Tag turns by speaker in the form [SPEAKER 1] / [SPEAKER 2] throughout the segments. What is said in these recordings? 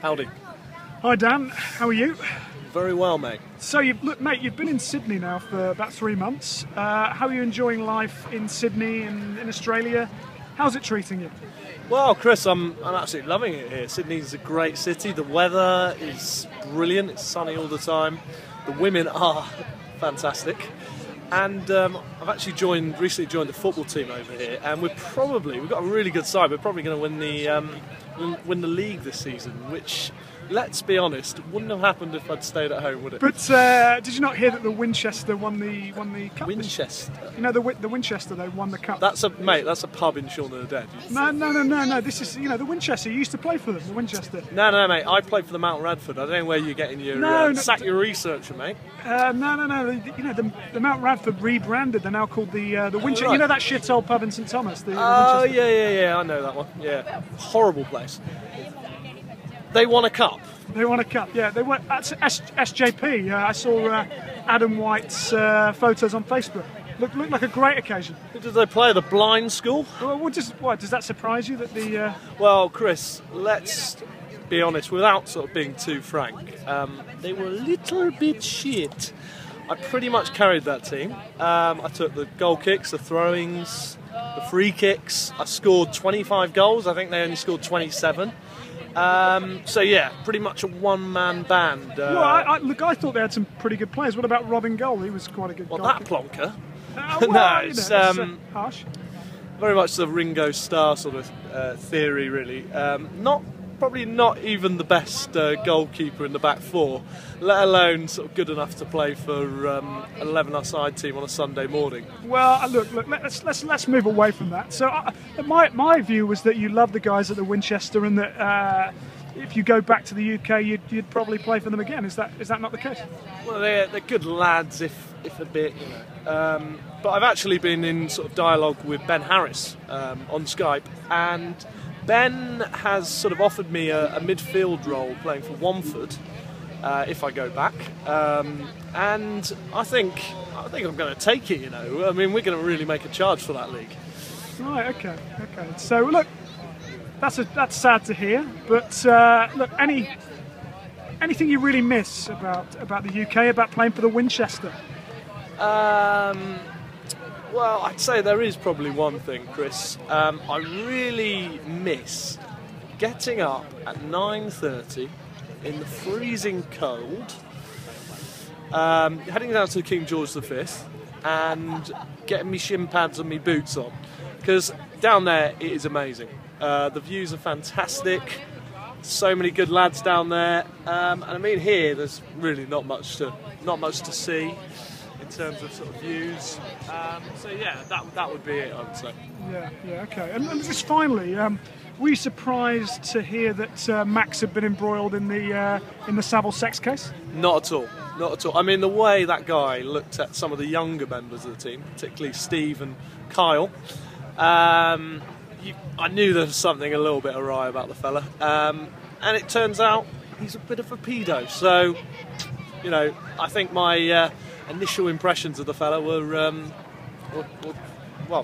[SPEAKER 1] Howdy.
[SPEAKER 2] Hi Dan, how are you?
[SPEAKER 1] Very well, mate.
[SPEAKER 2] So, look, mate, you've been in Sydney now for about 3 months. How are you enjoying life in Sydney and in Australia? How's it treating you?
[SPEAKER 1] Well, Chris, I'm absolutely loving it here. Sydney's a great city. The weather is brilliant. It's sunny all the time. The women are fantastic. And I've actually recently joined the football team over here, and we've got a really good side. We're probably going to win the league this season, which, let's be honest, wouldn't have happened if I'd stayed at home, would it?
[SPEAKER 2] But did you not hear that the Winchester won the cup?
[SPEAKER 1] Winchester.
[SPEAKER 2] You know the Winchester, they won the cup.
[SPEAKER 1] That's a pub in Shaun of the Dead.
[SPEAKER 2] No. This is the Winchester. You used to play for them, the Winchester.
[SPEAKER 1] No, mate. I played for the Mount Radford. I don't know where you're getting your sack your researcher, mate.
[SPEAKER 2] No. The Mount Radford rebranded. They're now called the Winchester.
[SPEAKER 1] Right.
[SPEAKER 2] You know that shit old pub in St Thomas. The
[SPEAKER 1] Winchester? Yeah. I know that one. Yeah, horrible place. They won a cup.
[SPEAKER 2] They won a cup. Yeah, they won at SJP. I saw Adam White's photos on Facebook. Looked like a great occasion.
[SPEAKER 1] Who did they play? The blind school?
[SPEAKER 2] Well, does that surprise you that the?
[SPEAKER 1] Well, Chris, let's be honest. Without sort of being too frank, they were a little bit shit. I pretty much carried that team. I took the goal kicks, the throw-ins, the free kicks. I scored 25 goals. I think they only scored 27. So yeah, pretty much a one-man band.
[SPEAKER 2] Well, I thought they had some pretty good players. What about Robin Goal? He was quite a good.
[SPEAKER 1] Well,
[SPEAKER 2] goal
[SPEAKER 1] that
[SPEAKER 2] kicker.
[SPEAKER 1] plonker.
[SPEAKER 2] No,
[SPEAKER 1] it's
[SPEAKER 2] harsh.
[SPEAKER 1] Very much the Ringo Starr sort of theory, really. Probably not even the best goalkeeper in the back four, let alone sort of good enough to play for an 11-a-side team on a Sunday morning.
[SPEAKER 2] Well, look. Let's move away from that. So, my view was that you love the guys at the Winchester, and that if you go back to the UK, you'd probably play for them again. Is that not the case?
[SPEAKER 1] Well, they're good lads, if a bit, you know. But I've actually been in sort of dialogue with Ben Harris on Skype, and Ben has sort of offered me a midfield role playing for Watford if I go back, and I think I'm going to take it. You know, I mean, we're going to really make a charge for that league.
[SPEAKER 2] Right. Okay. So look, that's sad to hear. But look, anything you really miss about the UK, about playing for the Winchester?
[SPEAKER 1] Well, I'd say there is probably one thing, Chris. I really miss getting up at 9:30 in the freezing cold, heading down to King George V and getting me shin pads and me boots on. Because down there it is amazing. The views are fantastic. So many good lads down there. And I mean, here there's really not much to see in terms of sort of views. So yeah, that would be it, I would say.
[SPEAKER 2] Yeah, okay. And just finally, were you surprised to hear that Max had been embroiled in the Savile sex case?
[SPEAKER 1] Not at all. I mean, the way that guy looked at some of the younger members of the team, particularly Steve and Kyle, I knew there was something a little bit awry about the fella. And it turns out he's a bit of a pedo. So, you know, I think my initial impressions of the fella were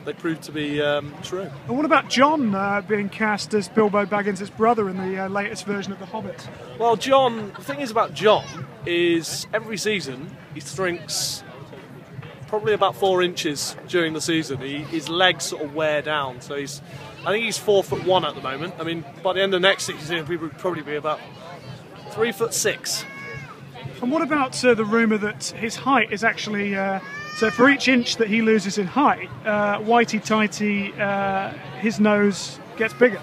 [SPEAKER 1] they proved to be true.
[SPEAKER 2] And what about John being cast as Bilbo Baggins' brother in the latest version of The Hobbit?
[SPEAKER 1] Well, John, the thing is about John is every season he shrinks probably about 4 inches during the season. His legs sort of wear down, so I think he's 4'1" at the moment. I mean, by the end of next season he'll probably be about 3'6".
[SPEAKER 2] And what about the rumour that his height is actually... so for each inch that he loses in height, whitey-tighty, his nose gets bigger?